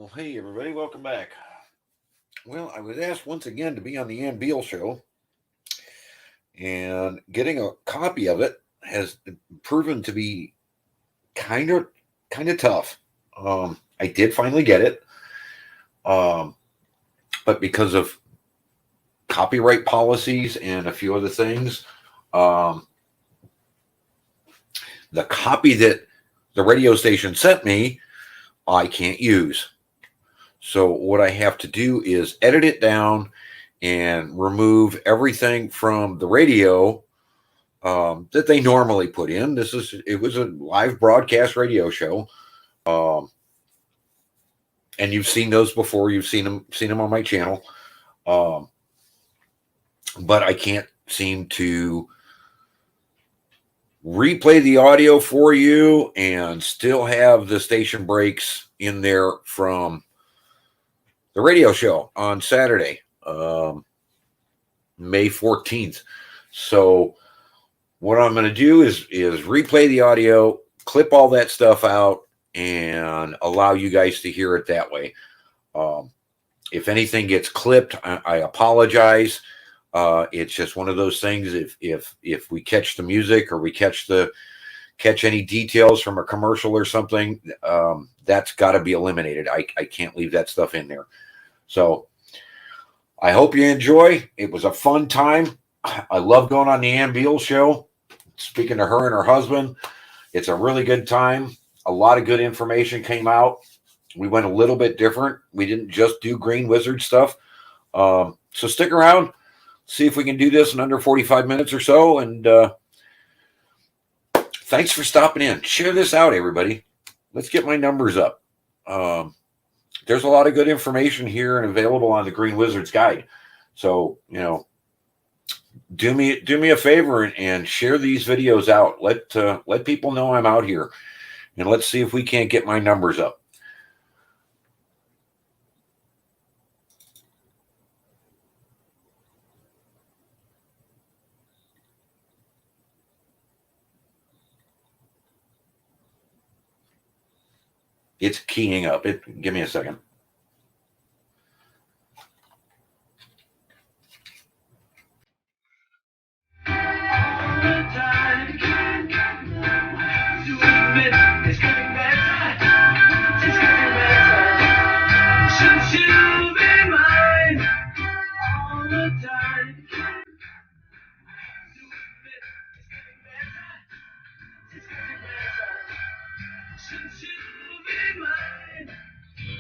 Well, hey everybody, welcome back. Well, I was asked once again to be on the Beal show, and getting a copy of it has proven to be kind of tough. I did finally get it, but because of copyright policies and a few other things, the copy that the radio station sent me, I can't use. So what I have to do is edit it down and remove everything from the radio that they normally put in. It was a live broadcast radio show, and you've seen those before. You've seen them on my channel, but I can't seem to replay the audio for you and still have the station breaks in there from the radio show on Saturday, May 14th. So what I'm going to do is replay the audio, clip all that stuff out, and allow you guys to hear it that way. If anything gets clipped, I apologize. It's just one of those things. If we catch the music or we catch any details from a commercial or something, that's got to be eliminated. I can't leave that stuff in there. So I hope you enjoy. It was a fun time. I love going on the Ann Beal show, speaking to her and her husband. It's a really good time. A lot of good information came out. We went a little bit different. We didn't just do Green Wizard stuff. So stick around. See if we can do this in under 45 minutes or so. And thanks for stopping in. Share this out, everybody. Let's get my numbers up. There's a lot of good information here and available on the Green Wizard's Guide. So, do me a favor and share these videos out. Let people know I'm out here, and let's see if we can't get my numbers up. It's keying up. Give me a second.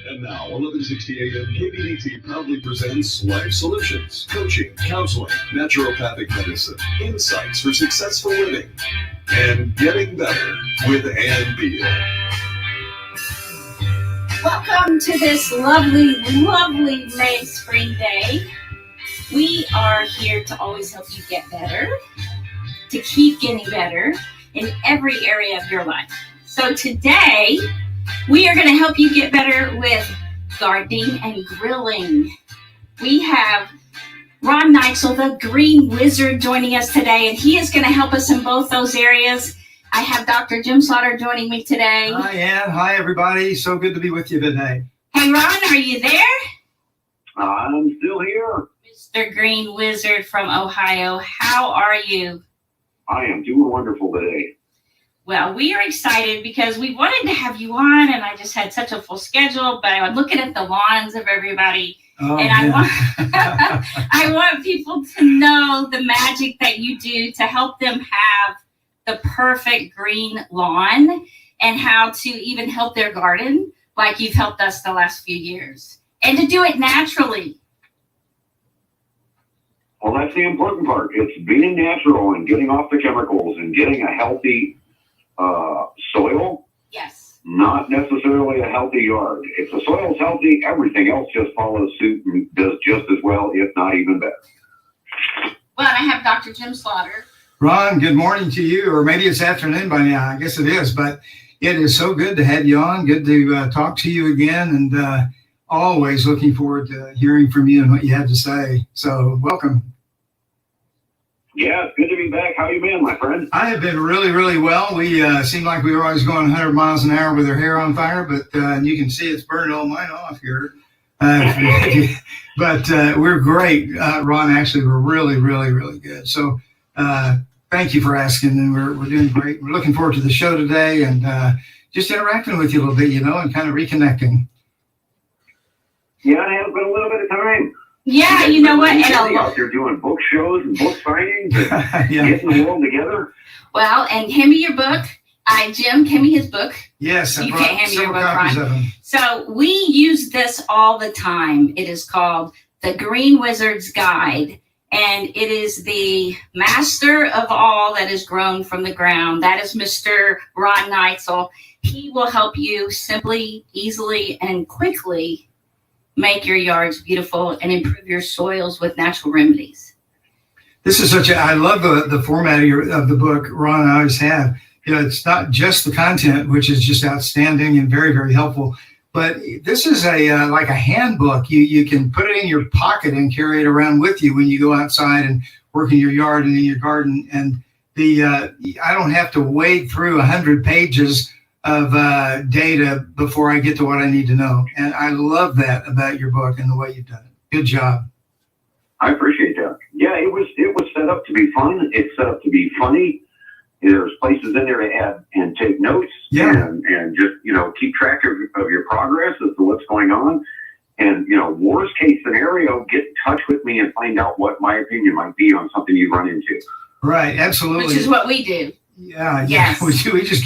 And now, 1160 AM KBDT proudly presents Life Solutions, coaching, counseling, naturopathic medicine, insights for successful living, and getting better with Ann Beal. Welcome to this lovely, lovely May spring day. We are here to always help you get better, to keep getting better in every area of your life. So today, we are going to help you get better with gardening and grilling. We have Ron Neitzel, the Green Wizard, joining us today, and he is going to help us in both those areas. I have Dr. Jim Slaughter joining me today. Hi, Ann. Hi, everybody. So good to be with you today. Hey, Ron, are you there? I'm still here. Mr. Green Wizard from Ohio, how are you? I am doing wonderful today. Well, we are excited because we wanted to have you on, and I just had such a full schedule, but I'm looking at the lawns of everybody, I want people to know the magic that you do to help them have the perfect green lawn and how to even help their garden like you've helped us the last few years, and to do it naturally. Well, that's the important part. It's being natural and getting off the chemicals and getting a healthy soil. Yes. Not necessarily a healthy yard. If the soil's healthy, everything else just follows suit and does just as well, if not even better. Well, I have Dr. Jim Slaughter. Ron, good morning to you, or maybe it's afternoon by now. I guess it is, but it is so good to have you on. Good to talk to you again, and always looking forward to hearing from you and what you have to say. So welcome. Yeah, it's good to be back. How you been, my friend? I have been really, really well. We seemed like we were always going 100 miles an hour with our hair on fire, but you can see it's burning all mine off here. But we're great, Ron. Actually, we're really, really, really good. So thank you for asking, and we're doing great. We're looking forward to the show today and just interacting with you a little bit, and kind of reconnecting. Yeah, it has been a little bit of time. Yeah, you know what? And out there doing book shows and book signings and getting the world together. Well, and hand me your book. Jim, hand me his book. Yes, you can't hand me your book, Ron. So we use this all the time. It is called The Green Wizard's Guide, and it is the master of all that is grown from the ground. That is Mr. Ron Neitzel. He will help you simply, easily, and quickly make your yards beautiful and improve your soils with natural remedies. This is I love the format of the book, Ron. I always have. It's not just the content, which is just outstanding and very, very helpful, but this is like a handbook. You can put it in your pocket and carry it around with you when you go outside and work in your yard and in your garden. And I don't have to wade through 100 pages of data before I get to what I need to know. And I love that about your book and the way you've done it. Good job. I appreciate that. Yeah, it was set up to be fun. It's set up to be funny. There's places in there to add and take notes and just, keep track of your progress as to what's going on. And, worst case scenario, get in touch with me and find out what my opinion might be on something you run into. Right. Absolutely. Which is what we do. Yeah. Yes. We just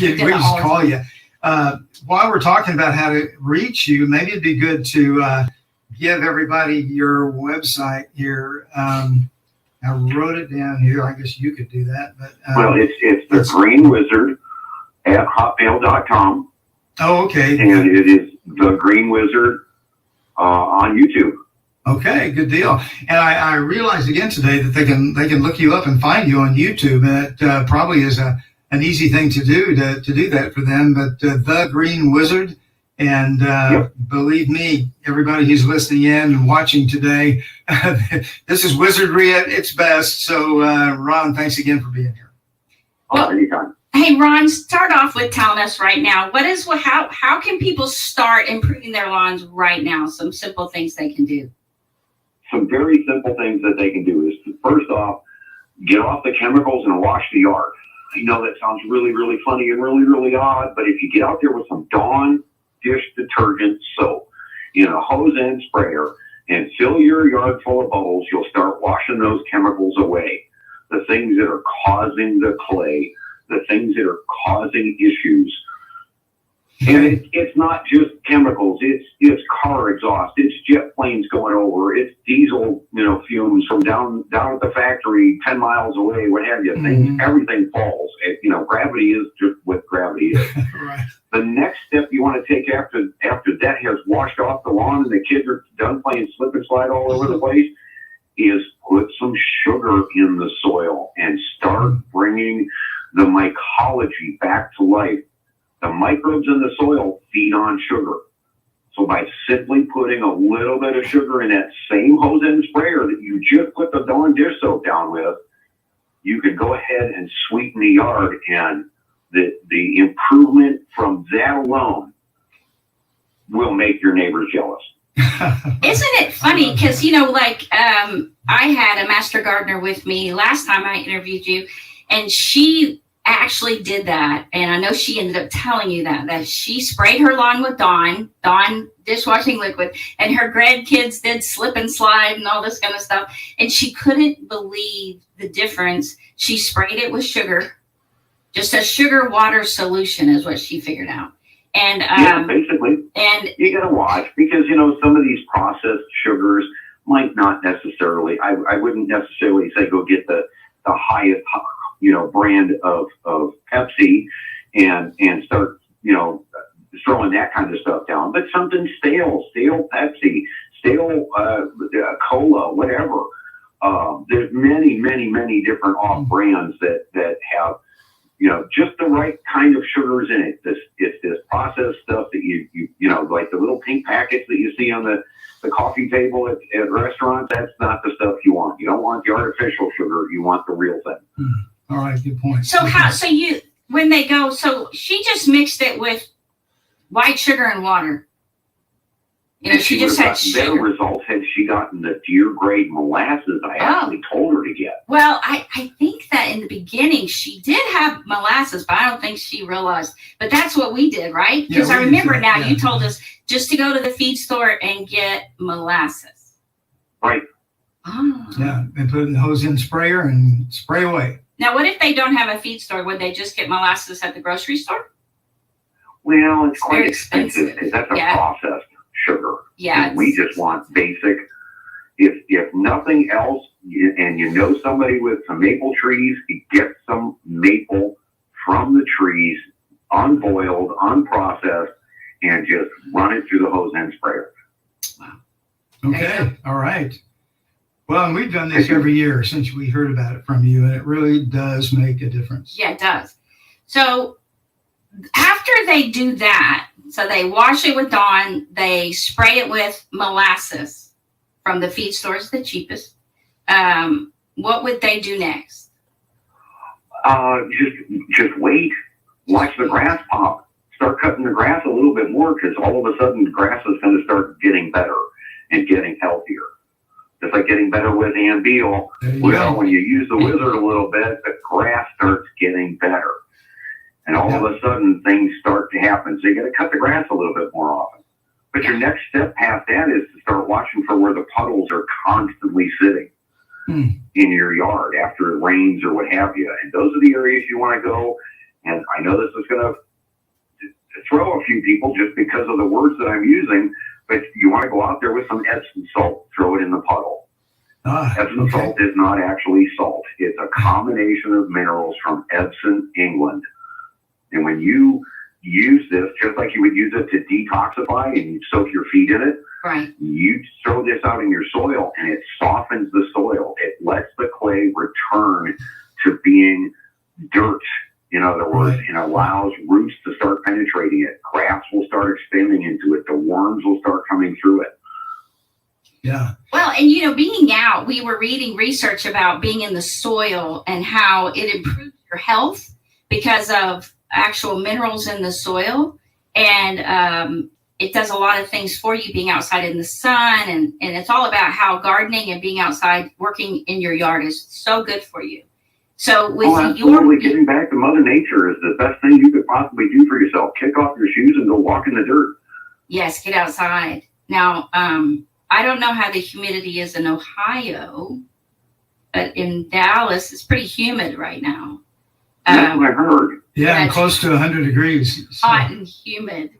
call you. While we're talking about how to reach you, maybe it'd be good to give everybody your website here. I wrote it down here. I guess you could do that. But it's the Green Wizard at hotmail.com. Oh, okay. And it is the Green Wizard on YouTube. Okay, good deal. And I realized again today that they can look you up and find you on YouTube, and it probably is an easy thing to do that for them. But the Green Wizard, and believe me, everybody who's listening in and watching today, this is wizardry at its best. So, Ron, thanks again for being here. Well, anytime. Hey, Ron, start off with telling us right now, how can people start improving their lawns right now? Some simple things they can do. Some very simple things that they can do is, first off, get off the chemicals and wash the yard. I know that sounds really, really funny and really, really odd, but if you get out there with some Dawn dish detergent soap in a hose end sprayer and fill your yard full of bubbles, you'll start washing those chemicals away. The things that are causing the clay, the things that are causing issues. And it's not just chemicals, it's car exhaust, it's jet planes going over, it's diesel, fumes from down at the factory 10 miles away, what have you. Things, everything falls. Gravity is just what gravity is. Right. The next step you want to take after that has washed off the lawn and the kids are done playing slip and slide all over the place is put some sugar in the soil and start bringing the mycology back to life. The microbes in the soil feed on sugar. So by simply putting a little bit of sugar in that same hose end sprayer that you just put the Dawn dish soap down with, you can go ahead and sweeten the yard, and the improvement from that alone will make your neighbors jealous. Isn't it funny? Because, I had a master gardener with me last time I interviewed you, and she actually did that. And I know she ended up telling you that she sprayed her lawn with Dawn dishwashing liquid, and her grandkids did slip and slide and all this kind of stuff. And she couldn't believe the difference. She sprayed it with sugar, just a sugar water solution is what she figured out. And basically, and you got to watch, because some of these processed sugars might not necessarily. I wouldn't necessarily say go get the highest brand of Pepsi and start throwing that kind of stuff down. But something stale Pepsi, stale cola, whatever. There's many different off brands that have just the right kind of sugars in it. It's this processed stuff that you know, like the little pink packets that you see on the coffee table at restaurants. That's not the stuff you want. You don't want the artificial sugar. You want the real thing. All right, good point. So when they go, so she just mixed it with white sugar and water. She just had sugar. Better results had she gotten the deer grade molasses I actually told her to get. Well, I think that in the beginning she did have molasses, but I don't think she realized. But that's what we did, right? Because I remember now you told us just to go to the feed store and get molasses. Right. Oh. Yeah, and put it in the hose in sprayer and spray away. Now, what if they don't have a feed store? Would they just get molasses at the grocery store? Well, it's quite very expensive because that's a processed sugar. Yeah. And we just want basic. If nothing else, and you know somebody with some maple trees, you get some maple from the trees, unboiled, unprocessed, and just run it through the hose end sprayer. Wow. Okay. All right. Well, and we've done this every year since we heard about it from you, and it really does make a difference. Yeah, it does. So after they do that, so they wash it with Dawn, they spray it with molasses from the feed stores, the cheapest. What would they do next? Just wait. Watch the grass pop. Start cutting the grass a little bit more, because all of a sudden the grass is going to start getting better and getting healthier. Just like getting better with beal. Well, when you use the wizard a little bit, the grass starts getting better. And all of a sudden, things start to happen. So you got to cut the grass a little bit more often. But your next step past that is to start watching for where the puddles are constantly sitting in your yard after it rains or what have you. And those are the areas you want to go. And I know this is going to throw a few people just because of the words that I'm using, but you want to go out there with some Epsom salt, throw it in the puddle. Epsom salt is not actually salt. It's a combination of minerals from Epsom, England. And when you use this, just like you would use it to detoxify and you soak your feet in it, right? You throw this out in your soil and it softens the soil. It lets the clay return to being dirt. In other words, it allows roots to start penetrating it. Grass will start expanding into it. The worms will start coming through it. Yeah. Well, and being out, we were reading research about being in the soil and how it improves your health because of actual minerals in the soil, and it does a lot of things for you being outside in the sun, and it's all about how gardening and being outside working in your yard is so good for you. So with absolutely, getting back to Mother Nature is the best thing you could possibly do for yourself. Kick off your shoes and go walk in the dirt. Yes, get outside. Now, I don't know how the humidity is in Ohio, but in Dallas it's pretty humid right now. That's what I heard. Yeah, and close to 100 degrees. So. Hot and humid.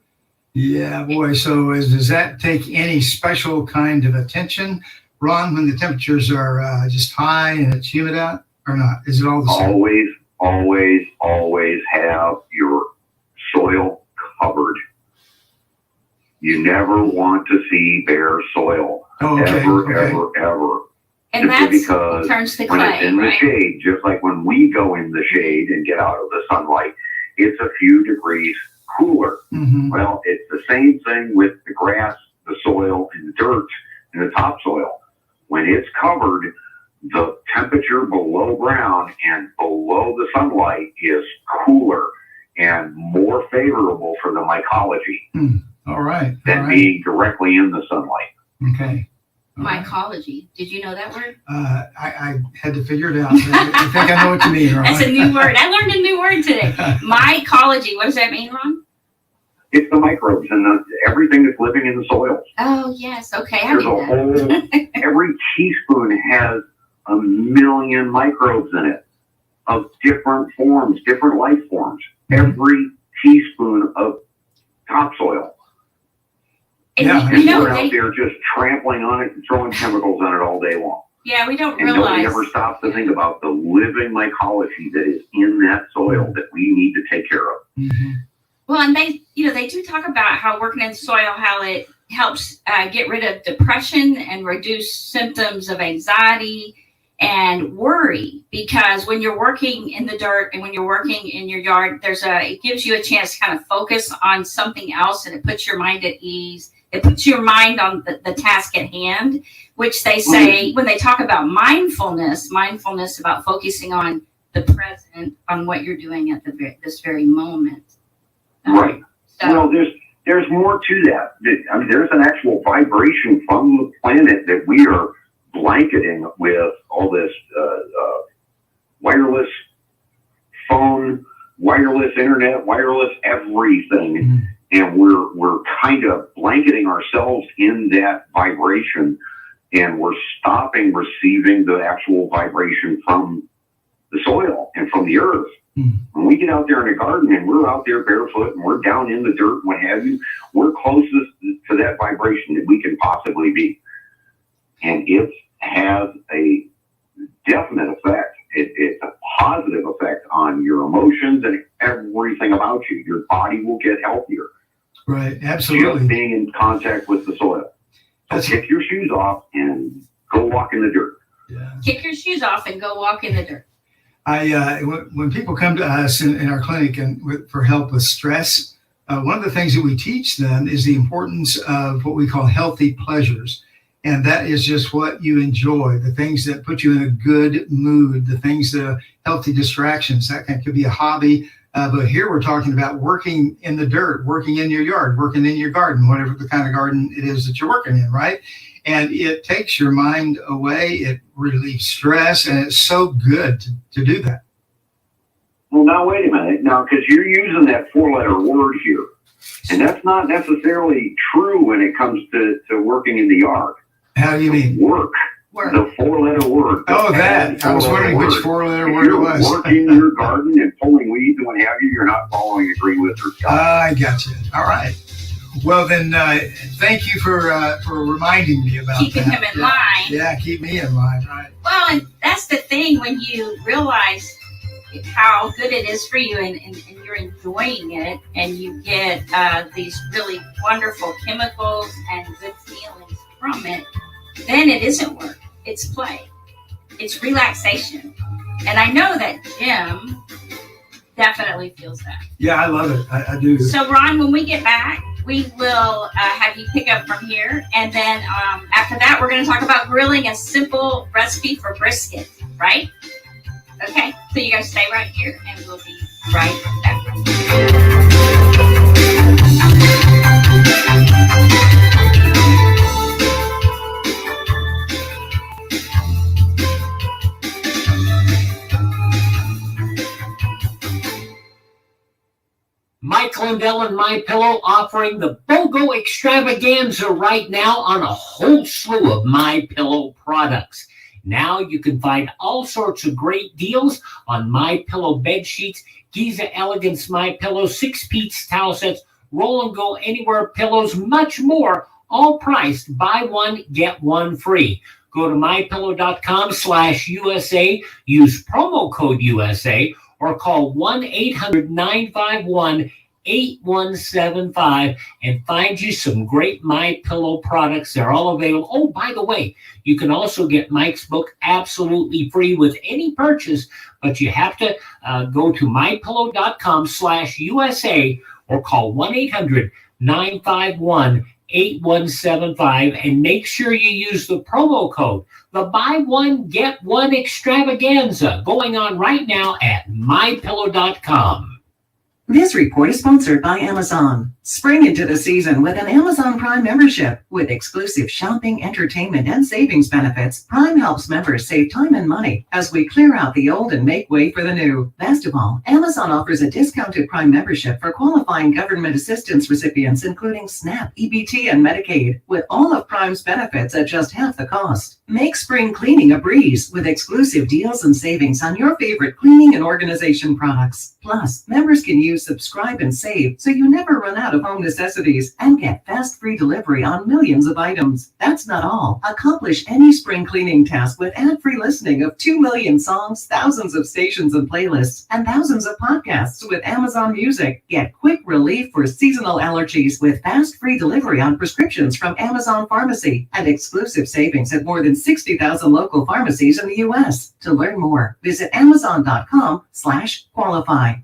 Yeah, boy. So does that take any special kind of attention, Ron, when the temperatures are just high and it's humid out, or not? Is it all the same? Always have your soil covered. You never want to see bare soil. Ever. And that's because turns to when clay, it's in the shade, just like when we go in the shade and get out of the sunlight, it's a few degrees cooler. Mm-hmm. Well, it's the same thing with the grass, the soil, and the dirt and the topsoil. When it's covered, the temperature below ground and below the sunlight is cooler and more favorable for the mycology. All right. Than being directly in the sunlight. Okay. Mycology. Did you know that word? I had to figure it out. I think I know what you mean, Ron. That's a new word. I learned a new word today. Mycology. What does that mean, Ron? It's the microbes and everything that's living in the soil. Oh, yes. Okay. Every teaspoon has 1 million microbes in it of different forms, different life forms. Every teaspoon of topsoil. And we're out there just trampling on it and throwing chemicals on it all day long. Yeah, we don't and realize. Nobody ever stops to think about the living mycology that is in that soil that we need to take care of. Mm-hmm. Well, and they do talk about how working in soil, how it helps get rid of depression and reduce symptoms of anxiety and worry, because when you're working in the dirt and when you're working in your yard, it gives you a chance to kind of focus on something else, and it puts your mind at ease. It puts your mind on the task at hand, which they say when they talk about mindfulness about focusing on the present, on what you're doing at this very moment. Right. So, well, there's more to that. I mean, there's an actual vibration from the planet that we are blanketing with all this wireless phone, wireless internet, wireless everything. And we're kind of blanketing ourselves in that vibration, and we're stopping receiving the actual vibration from the soil and from the earth. When we get out there in a garden and we're out there barefoot and we're down in the dirt and what have you, we're closest to that vibration that we can possibly be. And it has a definite effect. It's a positive effect on your emotions and everything about you. Your body will get healthier. Right, absolutely. Just being in contact with the soil. So kick your shoes off and go walk in the dirt. Yeah. Kick your shoes off and go walk in the dirt. When people come to us in our clinic and for help with stress, one of the things that we teach them is the importance of what we call healthy pleasures. And that is just what you enjoy, the things that put you in a good mood, the things that are healthy distractions. That could be a hobby. But here we're talking about working in the dirt, working in your yard, working in your garden, whatever the kind of garden it is that you're working in, right? And it takes your mind away. It relieves stress, and it's so good to do that. Well, now, wait a minute. Now, because you're using that 4-letter word here, and that's not necessarily true when it comes to working in the yard. How do you mean? Work. The 4-letter word. Oh, that. I was wondering which 4-letter word it was. If you're working your garden and pulling weeds and what have you, you're not following a green wizard. I got you. All right. Well, then, thank you for reminding me about keeping that. him in line. Yeah, keep me in line, right? Well, and that's the thing, when you realize how good it is for you and you're enjoying it, and you get these really wonderful chemicals and good feelings from it, then it isn't work. It's play. It's relaxation. And I know that Jim definitely feels that. Yeah, I love it. I do. So, Ron, when we get back, we will have you pick up from here. And then after that, we're going to talk about grilling a simple recipe for brisket, right? Okay, so you guys stay right here, and we'll be right back. Mike Lindell and MyPillow offering the BOGO extravaganza right now on a whole slew of MyPillow products. Now you can find all sorts of great deals on MyPillow bed sheets, Giza Elegance MyPillow, 6-piece towel sets, roll and go anywhere pillows, much more, all priced buy one, get one free. Go to mypillow.com/USA, use promo code USA, or call 1-800-951-8175 and find you some great MyPillow products. They're all available. Oh, by the way, you can also get Mike's book absolutely free with any purchase, but you have to go to mypillow.com/USA or call 1-800-951-8175 and make sure you use the promo code. The buy one, get one extravaganza going on right now at mypillow.com. This report is sponsored by Amazon. Spring into the season with an Amazon Prime membership. With exclusive shopping, entertainment, and savings benefits, Prime helps members save time and money as we clear out the old and make way for the new. Best of all, Amazon offers a discounted Prime membership for qualifying government assistance recipients, including SNAP, EBT, and Medicaid, with all of Prime's benefits at just half the cost. Make spring cleaning a breeze with exclusive deals and savings on your favorite cleaning and organization products. Plus, members can use subscription subscribe and save so you never run out of home necessities and get fast free delivery on millions of items. That's not all. Accomplish any spring cleaning task with ad-free listening of 2 million songs, thousands of stations and playlists, and thousands of podcasts with Amazon Music. Get quick relief for seasonal allergies with fast free delivery on prescriptions from Amazon Pharmacy and exclusive savings at more than 60,000 local pharmacies in the U.S. To learn more, visit Amazon.com/qualify.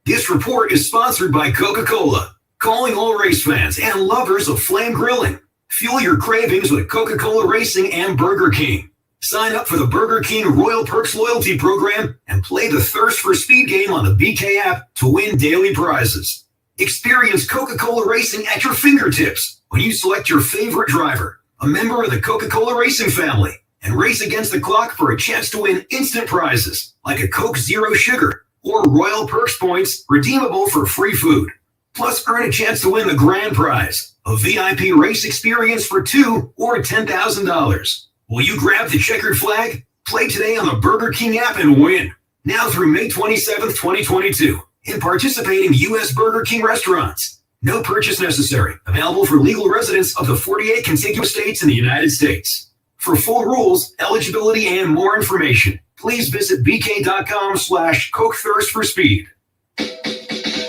This report is sponsored by Coca-Cola, calling all race fans and lovers of flame grilling. Fuel your cravings with Coca-Cola Racing and Burger King. Sign up for the Burger King Royal Perks loyalty program and play the Thirst for Speed game on the BK app to win daily prizes. Experience Coca-Cola Racing at your fingertips when you select your favorite driver, a member of the Coca-Cola Racing family, and race against the clock for a chance to win instant prizes like a Coke Zero Sugar or Royal Perks points redeemable for free food. Plus, earn a chance to win the grand prize, a VIP race experience for $2,000 or $10,000. Will you grab the checkered flag? Play today on the Burger King app and win. Now through May 27th, 2022, in participating U.S. Burger King restaurants. No purchase necessary. Available for legal residents of the 48 contiguous states in the United States. For full rules, eligibility, and more information, please visit bk.com/Coke Thirst for Speed.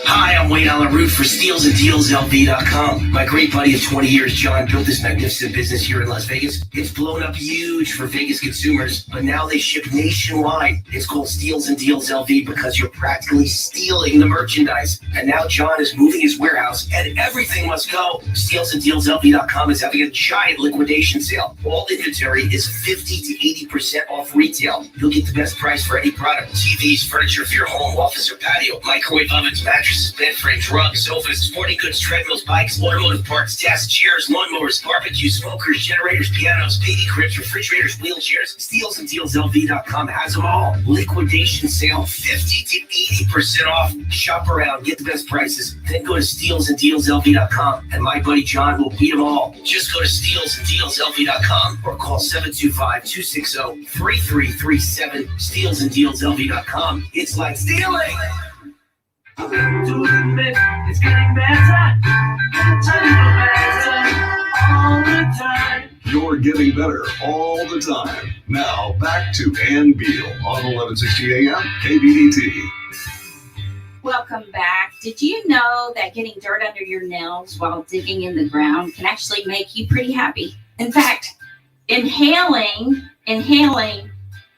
Hi, I'm Wayne on the route for steelsanddealslv.com. My great buddy of 20 years, John, built this magnificent business here in Las Vegas. It's blown up huge for Vegas consumers, but now they ship nationwide. It's called Steels and Deals LV because you're practically stealing the merchandise. And now John is moving his warehouse and everything must go. Steelsanddealslv.com is having a giant liquidation sale. All inventory is 50 to 80% off retail. You'll get the best price for any product. TVs, furniture for your home, office, or patio, microwave ovens, mattresses, bed frames, rugs, sofas, sporting goods, treadmills, bikes, automotive parts, desks, chairs, lawnmowers, barbecues, smokers, generators, pianos, baby cribs, refrigerators, wheelchairs. SteelsandDealsLV.com has them all. Liquidation sale, 50 to 80% off. Shop around, get the best prices, then go to SteelsandDealsLV.com, and my buddy John will beat them all. Just go to SteelsandDealsLV.com or call 725-260-3337. SteelsandDealsLV.com. It's like stealing. To admit it's getting better, all the time. You're getting better all the time. Now back to Ann Beal on 1160 AM KBDT. Welcome back. Did you know that getting dirt under your nails while digging in the ground can actually make you pretty happy? In fact, inhaling,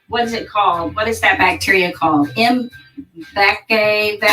what is it called? What is that bacteria called? Mbaccae, but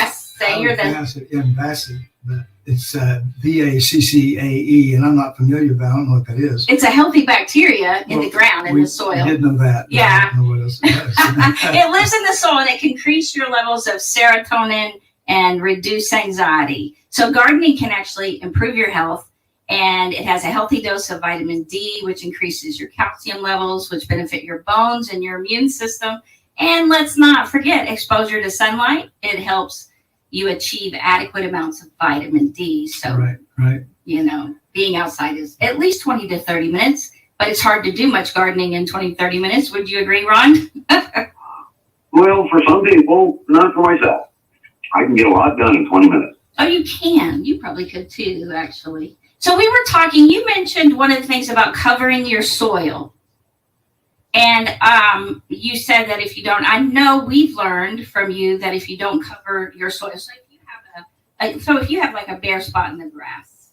it's Vaccae, and I'm not familiar, but I don't know what that is. It's a healthy bacteria in the ground, in the soil. I did know that. Yeah. I don't know what else it is. It lives in the soil and it can increase your levels of serotonin and reduce anxiety. So gardening can actually improve your health, and it has a healthy dose of vitamin D, which increases your calcium levels, which benefit your bones and your immune system. And let's not forget exposure to sunlight. It helps you achieve adequate amounts of vitamin D. So, right. You know, being outside is at least 20 to 30 minutes, but it's hard to do much gardening in 20, 30 minutes. Would you agree, Ron? Well, for some people, not for myself. I can get a lot done in 20 minutes. Oh, you can. You probably could too, actually. So we were talking, you mentioned one of the things about covering your soil. And you said that if you don't, I know we've learned from you that if you don't cover your soil, so if you have like a bare spot in the grass,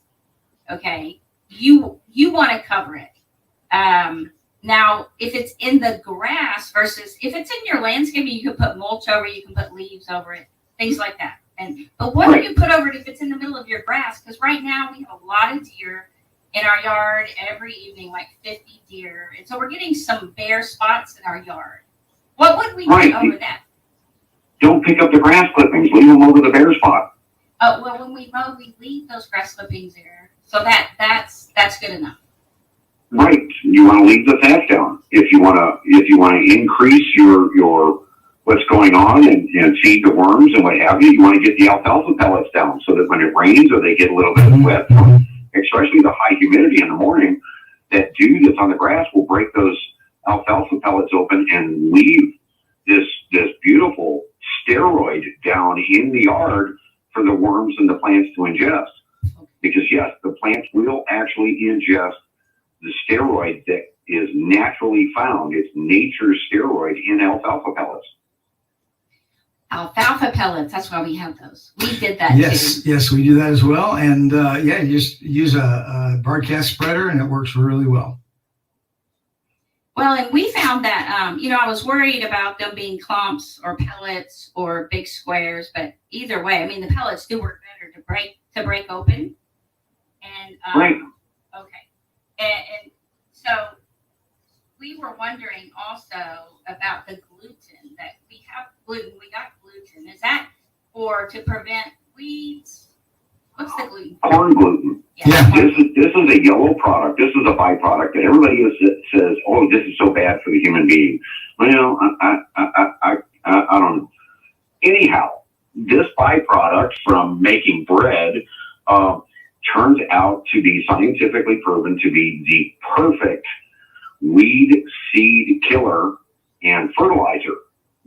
okay, you want to cover it. Now, if it's in the grass versus if it's in your landscaping, you can put mulch over it, you can put leaves over it, things like that. But what do you put over it if it's in the middle of your grass? Because right now we have a lot of deer in our yard every evening, like 50 deer. And so we're getting some bare spots in our yard. What would we do over that? Don't pick up the grass clippings. Leave them over the bare spot. Oh, well, when we mow, we leave those grass clippings there. So that's good enough. Right. You want to leave the thatch down. If you want to increase your what's going on and feed the worms and what have you, you want to get the alfalfa pellets down so that when it rains or they get a little bit of wet, especially the high humidity in the morning, that dew that's on the grass will break those alfalfa pellets open and leave this beautiful steroid down in the yard for the worms and the plants to ingest. Because yes, the plants will actually ingest the steroid that is naturally found. It's nature's steroid in alfalfa pellets. Alfalfa pellets, that's why we have those. We did that Yes, too. yes, we do that as well. And yeah, you just use a broadcast spreader and it works really well. Well, and we found that, I was worried about them being clumps or pellets or big squares, but either way, I mean, the pellets do work better to break open. And Right. okay, and so we were wondering also about the gluten that we have. Gluten, we got gluten. Is that to prevent weeds? What's the gluten? Corn gluten. Yeah. This is a yellow product. This is a byproduct that everybody says, "Oh, this is so bad for the human being." Well, I don't know. Anyhow, this byproduct from making bread turns out to be scientifically proven to be the perfect weed seed killer and fertilizer.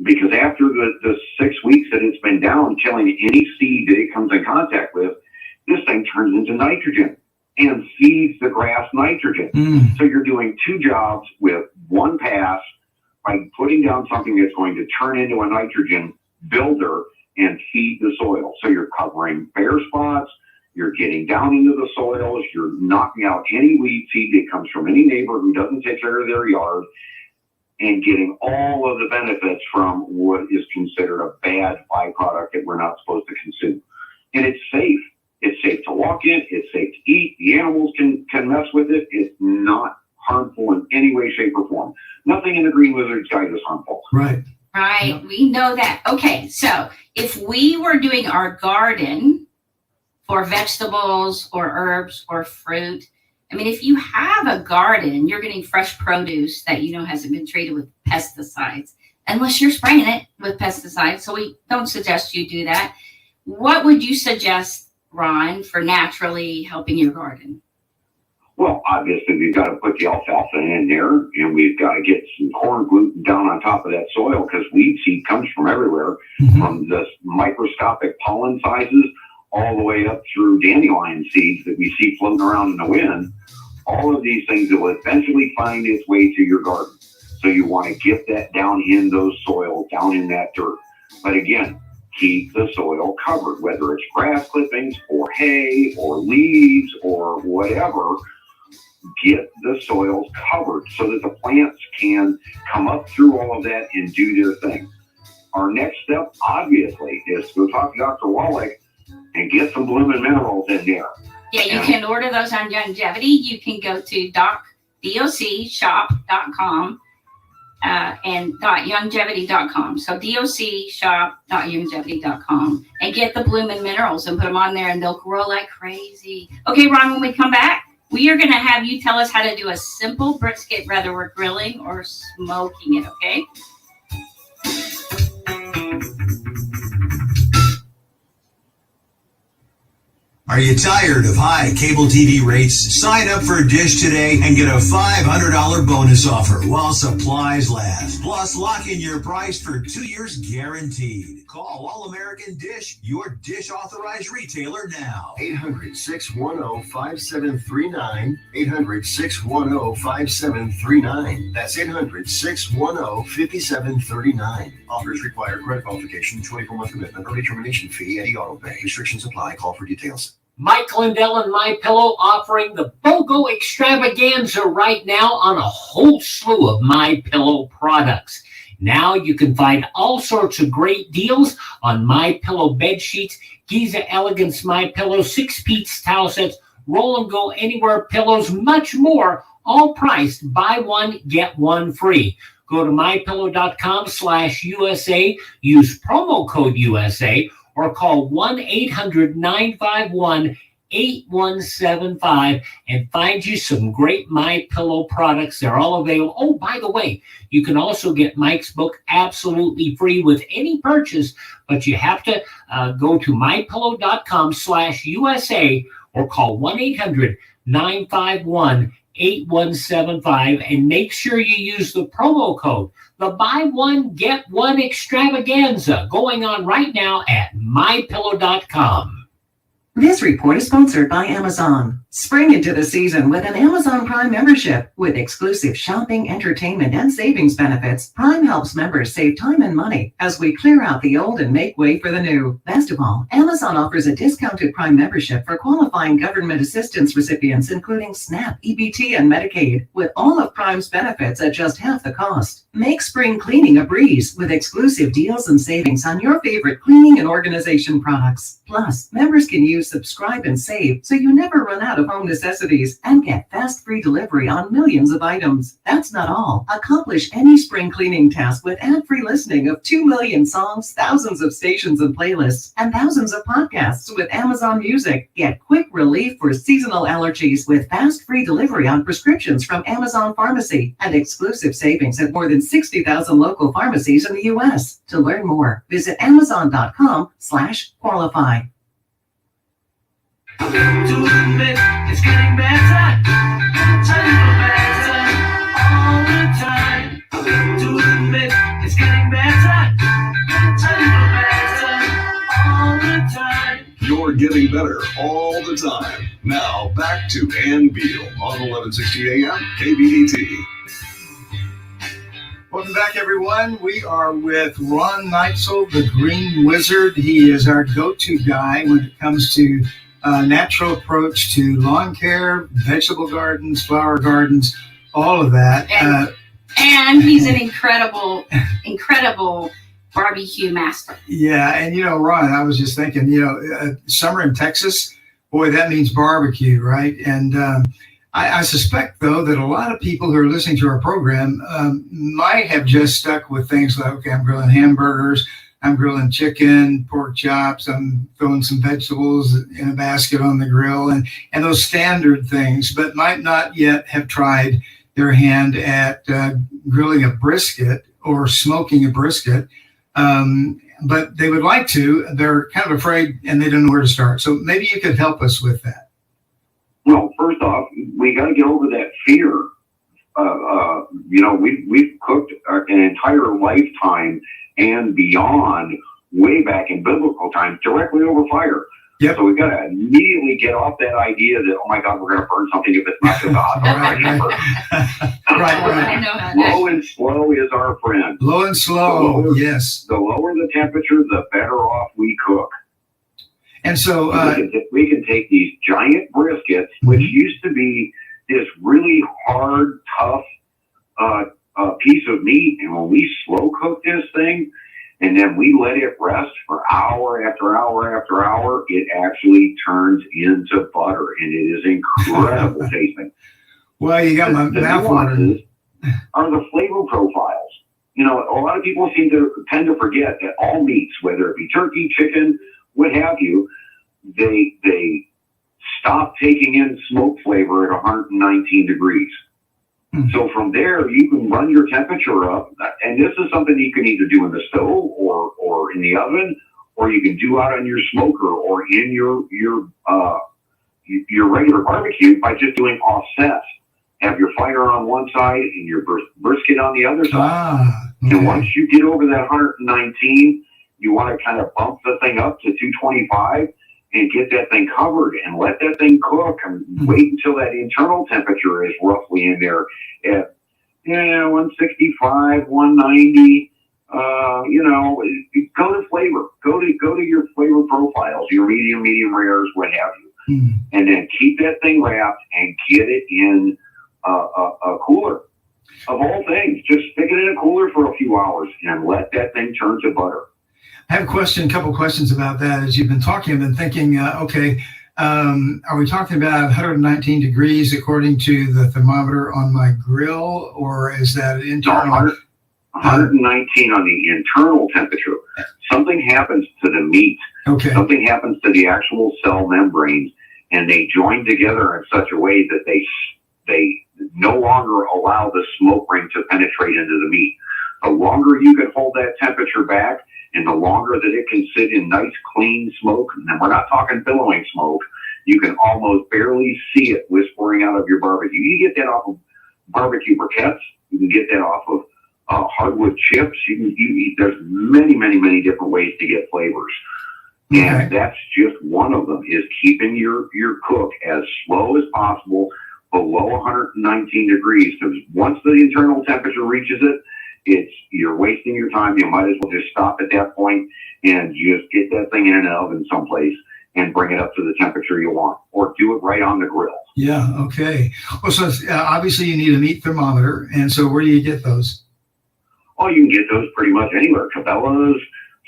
Because after the 6 weeks that it's been down, killing any seed that it comes in contact with, this thing turns into nitrogen and feeds the grass nitrogen. So you're doing two jobs with one pass by putting down something that's going to turn into a nitrogen builder and feed the soil. So you're covering bare spots, you're getting down into the soils, you're knocking out any weed seed that comes from any neighbor who doesn't take care of their yard, and getting all of the benefits from what is considered a bad byproduct that we're not supposed to consume. And it's safe. It's safe to walk in. It's safe to eat. The animals can mess with it. It's not harmful in any way, shape, or form. Nothing in the Green Wizard's Guide is harmful. Right. Right. Yep. We know that. Okay. So if we were doing our garden for vegetables or herbs or fruit, I mean, if you have a garden, you're getting fresh produce that hasn't been treated with pesticides, unless you're spraying it with pesticides. So we don't suggest you do that. What would you suggest, Ron, for naturally helping your garden? Well, obviously, we've got to put the alfalfa in there, and we've got to get some corn gluten down on top of that soil, because weed seed comes from everywhere, from the microscopic pollen sizes all the way up through dandelion seeds that we see floating around in the wind. All of these things will eventually find its way to your garden. So you want to get that down in those soils, down in that dirt. But again, keep the soil covered, whether it's grass clippings or hay or leaves or whatever. Get the soils covered so that the plants can come up through all of that and do their thing. Our next step, obviously, is to go talk to Dr. Wallach and get some blooming minerals in there. Yeah, you can order those on Longevity. You can go to docshop.com and .longevity.com. So docshop.longevity.com and get the blooming minerals and put them on there, and they'll grow like crazy. Okay, Ron, when we come back, we are going to have you tell us how to do a simple brisket, whether we're grilling or smoking it, okay? Are you tired of high cable TV rates? Sign up for Dish today and get a $500 bonus offer while supplies last. Plus, lock in your price for 2 years guaranteed. Call All American Dish, your Dish authorized retailer now. 800-610-5739. 800-610-5739. That's 800-610-5739. Offers require credit qualification, 24-month commitment, early termination fee, and auto pay. Restrictions apply. Call for details. Mike Lindell and MyPillow offering the BOGO extravaganza right now on a whole slew of MyPillow products. Now you can find all sorts of great deals on MyPillow bed sheets, Giza Elegance MyPillow, 6-piece towel sets, roll and go anywhere pillows, much more, all priced buy one, get one free. Go to mypillow.com/USA, use promo code USA, or call 1-800-951-8175 and find you some great MyPillow products. They're all available. Oh, by the way, you can also get Mike's book absolutely free with any purchase, but you have to go to mypillow.com/USA or call 1-800-951-8175. 8175, and make sure you use the promo code, the buy one, get one extravaganza, going on right now at mypillow.com. This report is sponsored by Amazon. Spring into the season with an Amazon Prime membership. With exclusive shopping, entertainment, and savings benefits, Prime helps members save time and money as we clear out the old and make way for the new. Best of all, Amazon offers a discounted Prime membership for qualifying government assistance recipients, including SNAP, EBT, and Medicaid, with all of Prime's benefits at just half the cost. Make spring cleaning a breeze with exclusive deals and savings on your favorite cleaning and organization products. Plus, members can use Subscribe and Save so you never run out of home necessities and get fast free delivery on millions of items. That's not all. Accomplish any spring cleaning task with ad-free listening of 2 million songs, thousands of stations and playlists, and thousands of podcasts with Amazon Music. Get quick relief for seasonal allergies with fast free delivery on prescriptions from Amazon Pharmacy and exclusive savings at more than 60,000 local pharmacies in the U.S. To learn more, visit amazon.com/qualify. To admit it's getting better, a little better all the time. To admit it's getting better, a little better all the time. You're getting better all the time. Now back to Ann Beal on 1160 AM KBDT. Welcome back, everyone. We are with Ron Neitzel, the Green Wizard. He is our go-to guy when it comes to natural approach to lawn care, vegetable gardens, flower gardens, all of that. And he's an incredible barbecue master. Yeah, and Ron, I was just thinking, summer in Texas, boy, that means barbecue, right? And I suspect, though, that a lot of people who are listening to our program might have just stuck with things like, okay, I'm grilling hamburgers, I'm grilling chicken, pork chops, I'm throwing some vegetables in a basket on the grill, and those standard things, but might not yet have tried their hand at grilling a brisket or smoking a brisket. But they would like to. They're kind of afraid, and they don't know where to start. So maybe you could help us with that. Well, first off, we got to get over that fear. We've cooked an entire lifetime and beyond, way back in biblical times, directly over fire. Yep. So we've got to immediately get off that idea that, oh my God, we're going to burn something if it's not the God. Right. I know how Low and slow is our friend. Low and slow, yes. The lower the temperature, the better off we cook. And so we can take these giant briskets, which used to be this really hard, tough piece of meat, and when we slow cook this thing, and then we let it rest for hour after hour after hour, it actually turns into butter, and it is incredible tasting. Well, you got my mouth watering. Are the flavor profiles. A lot of people tend to forget that all meats, whether it be turkey, chicken, what have you, they stop taking in smoke flavor at 119 degrees. So from there, you can run your temperature up, and this is something you can either do in the stove or in the oven, or you can do out on your smoker or in your regular barbecue by just doing offsets. Have your fire on one side and your brisket on the other side. Okay. And once you get over that 119, you want to kind of bump the thing up to 225 and get that thing covered and let that thing cook and wait until that internal temperature is roughly in there at 165, 190. Go to flavor. Go to your flavor profiles, your medium rares, what have you, and then keep that thing wrapped and get it in a cooler. Of all things, just stick it in a cooler for a few hours and let that thing turn to butter. I have a couple questions about that. As you've been talking, I've been thinking, are we talking about 119 degrees according to the thermometer on my grill, or is that internal? 119 on the internal temperature. Something happens to the meat. Okay. Something happens to the actual cell membranes, and they join together in such a way that they no longer allow the smoke ring to penetrate into the meat. The longer you can hold that temperature back, and the longer that it can sit in nice, clean smoke, and we're not talking billowing smoke, You can almost barely see it whispering out of your barbecue. You get that off of barbecue briquettes. You can get that off of hardwood chips. There's many different ways to get flavors. Okay. And that's just one of them, is keeping your cook as slow as possible below 119 degrees. Because once the internal temperature reaches it, you're wasting your time. You might as well just stop at that point and just get that thing in an oven someplace and bring it up to the temperature you want, or do it right on the grill. Yeah. Okay. Well, so obviously you need a meat thermometer. And so where do you get those? Oh, you can get those pretty much anywhere. Cabela's,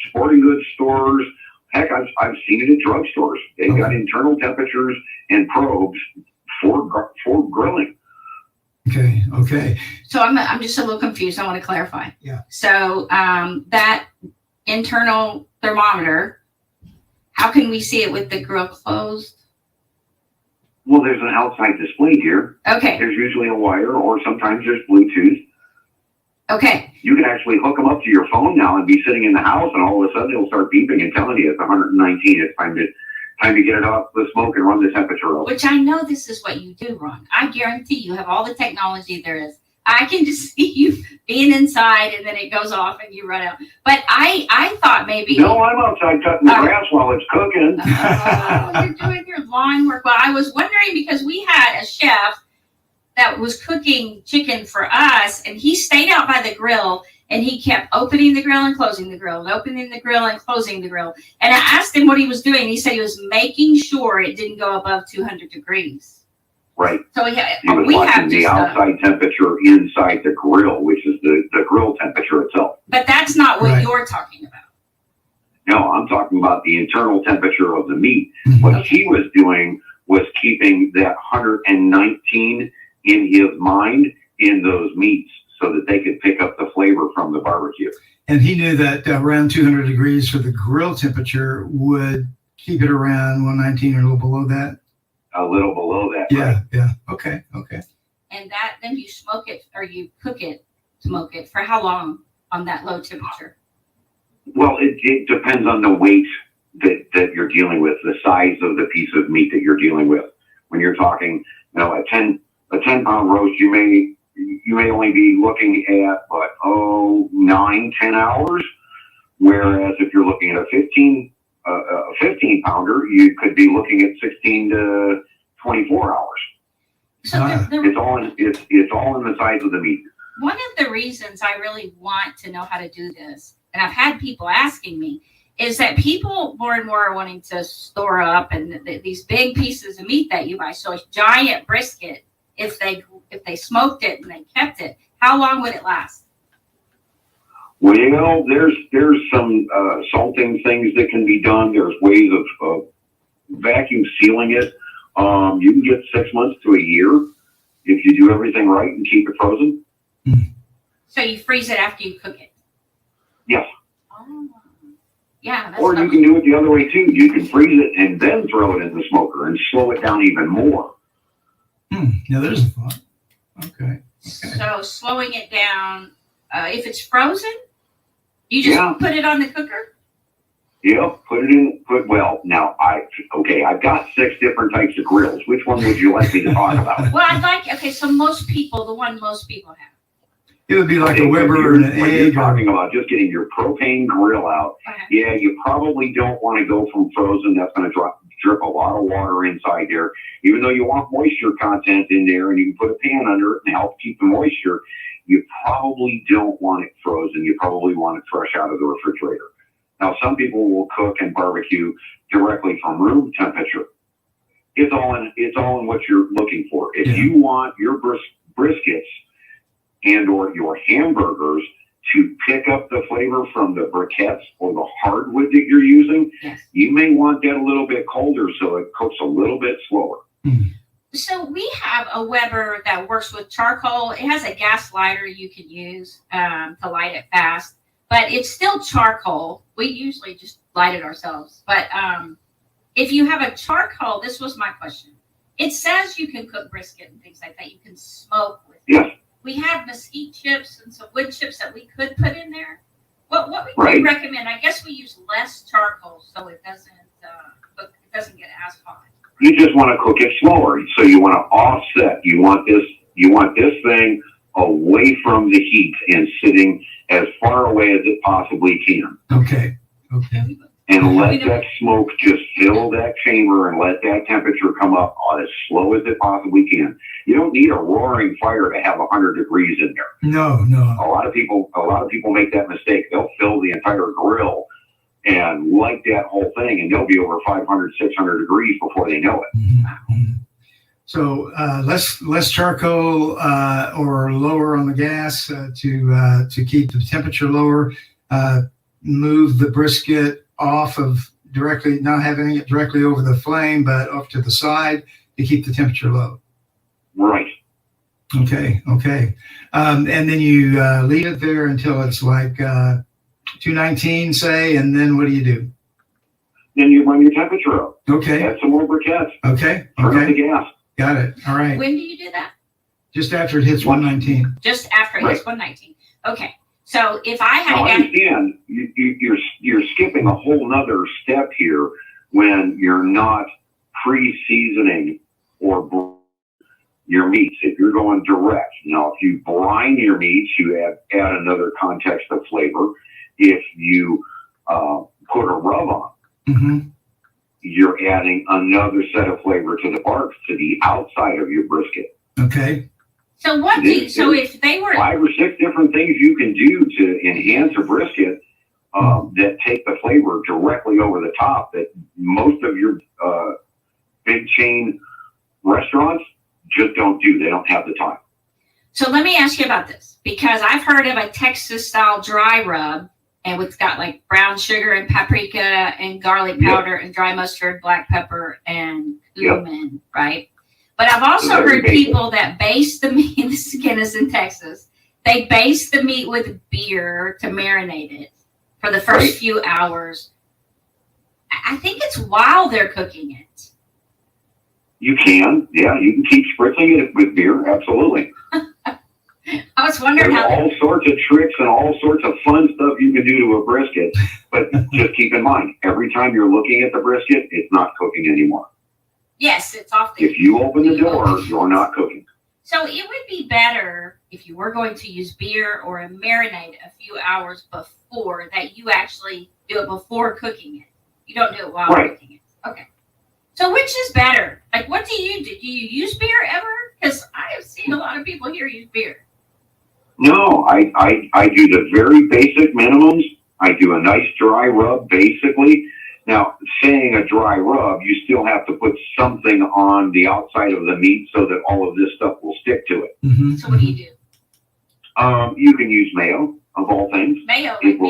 sporting goods stores. Heck, I've seen it at drugstores. They've got internal temperatures and probes for grilling. Okay. Okay. So I'm just a little confused. I want to clarify. Yeah. So that internal thermometer, how can we see it with the grill closed? Well, there's an outside display here. Okay. There's usually a wire, or sometimes there's Bluetooth. Okay. You can actually hook them up to your phone now and be sitting in the house, and all of a sudden it'll start beeping and telling you it's 119. It's time to get it off the smoke and run the temperature up. Which I know this is what you do, Ron. I guarantee you have all the technology there is. I can just see you being inside, and then it goes off and you run out. But I thought maybe. No, I'm outside cutting the grass while it's cooking. Oh, you're doing your lawn work. Well, I was wondering because we had a chef that was cooking chicken for us, and he stayed out by the grill, and he kept opening the grill and closing the grill and opening the grill and closing the grill. And I asked him what he was doing. He said he was making sure it didn't go above 200 degrees. Right. So he was watching the outside temperature inside the grill, which is the grill temperature itself. But that's not what you're talking about. No, I'm talking about the internal temperature of the meat. What he was doing was keeping that 119 in his mind in those meats so that they could pick up the flavor from the barbecue. And he knew that around 200 degrees for the grill temperature would keep it around 119 or a little below that. A little below that. Yeah, right? yeah. Okay, okay. And then you smoke it, or you smoke it for how long on that low temperature? Well, it depends on the weight that you're dealing with, the size of the piece of meat that you're dealing with. When you're talking, a 10-pound roast, you may only be looking at 9-10 hours, whereas if you're looking at a 15-pounder, you could be looking at 16 to 24 hours. So it's all in the size of the meat. One of the reasons I really want to know how to do this, and I've had people asking me, is that people more and more are wanting to store up and these big pieces of meat that you buy. So a giant brisket, if they smoked it and they kept it, how long would it last? Well, there's some salting things that can be done. There's ways of vacuum sealing it. You can get 6 months to a year if you do everything right and keep it frozen. So you freeze it after you cook it? Yes. Oh. Yeah. Or you can do it the other way too. You can freeze it and then throw it in the smoker and slow it down even more. Yeah, there's a thought. Okay. So slowing it down, if it's frozen, you just put it on the cooker? Yeah, put it in. Now I've got 6 different types of grills. Which one would you like me to talk about? Well, so the one most people have. It would be like a Weber and an egg. When you're talking about just getting your propane grill out, you probably don't want to go from frozen. That's going to drip a lot of water inside there. Even though you want moisture content in there and you can put a pan under it and help keep the moisture, you probably don't want it frozen. You probably want it fresh out of the refrigerator. Now, some people will cook and barbecue directly from room temperature. It's all in what you're looking for. If you want your briskets and or your hamburgers to pick up the flavor from the briquettes or the hardwood that you're using, you may want that a little bit colder so it cooks a little bit slower. So we have a Weber that works with charcoal. It has a gas lighter you can use to light it fast, but it's still charcoal. We usually just light it ourselves. But if you have a charcoal, this was my question. It says you can cook brisket and things like that. You can smoke with it. Yes. We have mesquite chips and some wood chips that we could put in there. What would you recommend? I guess we use less charcoal so it doesn't get as hot. You just want to cook it slower. So you want to offset. You want this thing away from the heat and sitting as far away as it possibly can. Okay. And let that smoke just fill that chamber and let that temperature come up as slow as it possibly can. You don't need a roaring fire to have 100 degrees in there. No. A lot of people make that mistake. They'll fill the entire grill and light that whole thing, and they'll be over 500, 600 degrees before they know it. Mm-hmm. So less charcoal or lower on the gas to keep the temperature lower. Move the brisket off of directly, not having it directly over the flame, but off to the side to keep the temperature low. Right. Okay. And then you leave it there until it's like 219, say, and then what do? Then you run your temperature up. Okay. Add some more briquettes. Okay. Turn up the gas. Got it. All right. When do you do that? Just after it hits 119. Just after it hits 119. Okay. So if I had now, understand, you're skipping a whole nother step here when you're not pre-seasoning or your meats. If you're going direct, now if you brine your meats, you add another context of flavor. If you put a rub on, mm-hmm. you're adding another set of flavor to the outside of your brisket. Okay. So if they were 5 or 6 different things you can do to enhance a brisket that take the flavor directly over the top that most of your big chain restaurants just don't do. They don't have the time. So let me ask you about this, because I've heard of a Texas style dry rub, and it's got like brown sugar and paprika and garlic powder and dry mustard, black pepper and cumin, right? But I've also heard people that baste the meat, this again is in Texas, they baste the meat with beer to marinate it for the first few hours. I think it's while they're cooking it. You can keep spritzing it with beer, absolutely. I was wondering There's all sorts of tricks and all sorts of fun stuff you can do to a brisket, but just keep in mind, every time you're looking at the brisket, it's not cooking anymore. Yes, it's off the... If you open the door, you're not cooking. So it would be better if you were going to use beer or a marinade a few hours before, that you actually do it before cooking it. You don't do it while cooking it. Okay. So which is better? Like, what do you do? Do you use beer ever? Because I have seen a lot of people here use beer. No, I do the very basic minimums. I do a nice dry rub, basically. Now, saying a dry rub, you still have to put something on the outside of the meat so that all of this stuff will stick to it. Mm-hmm. So what do you do? You can use mayo, of all things. Mayo, it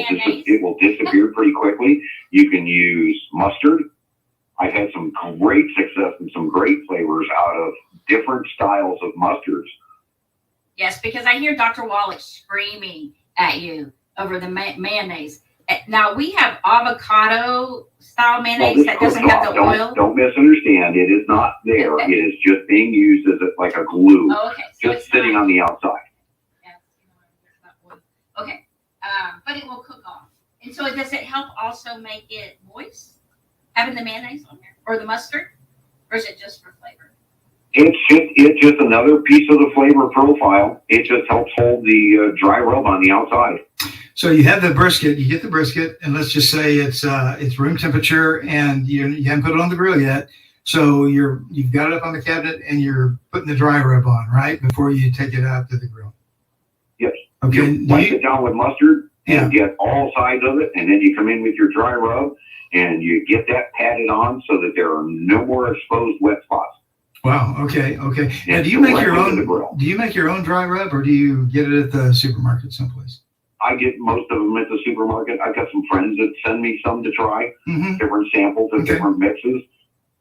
will disappear pretty quickly. You can use mustard. I've had some great success and some great flavors out of different styles of mustards. Yes, because I hear Dr. Wallach screaming at you over the mayonnaise. Now, we have avocado style mayonnaise that doesn't have the oil. Don't misunderstand. It is not there. It is just being used as like a glue. Oh, okay. So just sitting on the outside. Okay. But it will cook off. And so does it help also make it moist, having the mayonnaise on there? Or the mustard? Or is it just for flavor? It's just another piece of the flavor profile. It just helps hold the dry rub on the outside. So you have the brisket, you get the brisket, and let's just say it's room temperature, and you haven't put it on the grill yet. So you've got it up on the cabinet, and you're putting the dry rub on, right, before you take it out to the grill. Yes. Okay. You wipe it down with mustard and get all sides of it, and then you come in with your dry rub, and you get that patted on so that there are no more exposed wet spots. Wow. Okay. Now, do you make your own? Do you make your own dry rub, or do you get it at the supermarket someplace? I get most of them at the supermarket. I've got some friends that send me some to try, different samples of different mixes.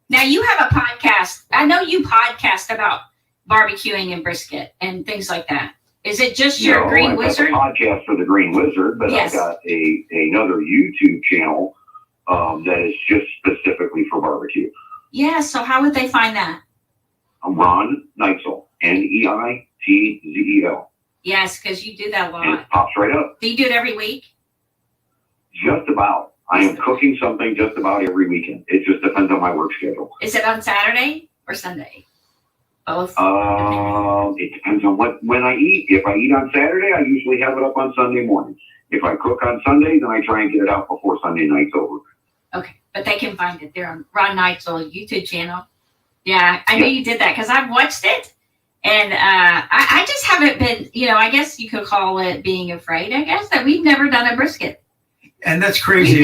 Now, you have a podcast. I know you podcast about barbecuing and brisket and things like that. Is it just your Green Wizard? I've got a podcast for the Green Wizard, but I've got another YouTube channel that is just specifically for barbecue. Yeah, so how would they find that? Ron Neitzel, Neitzel. Yes, because you do that a lot. And it pops right up. Do you do it every week? Just about. I am cooking something just about every weekend. It just depends on my work schedule. Is it on Saturday or Sunday? Both. It depends on when I eat. If I eat on Saturday, I usually have it up on Sunday morning. If I cook on Sunday, then I try and get it out before Sunday night's over. Okay, but they can find it there on Ron Neitzel YouTube channel. Yeah, I knew you did that because I've watched it, and I just haven't been. I guess you could call it being afraid. I guess that we've never done a brisket. And that's crazy.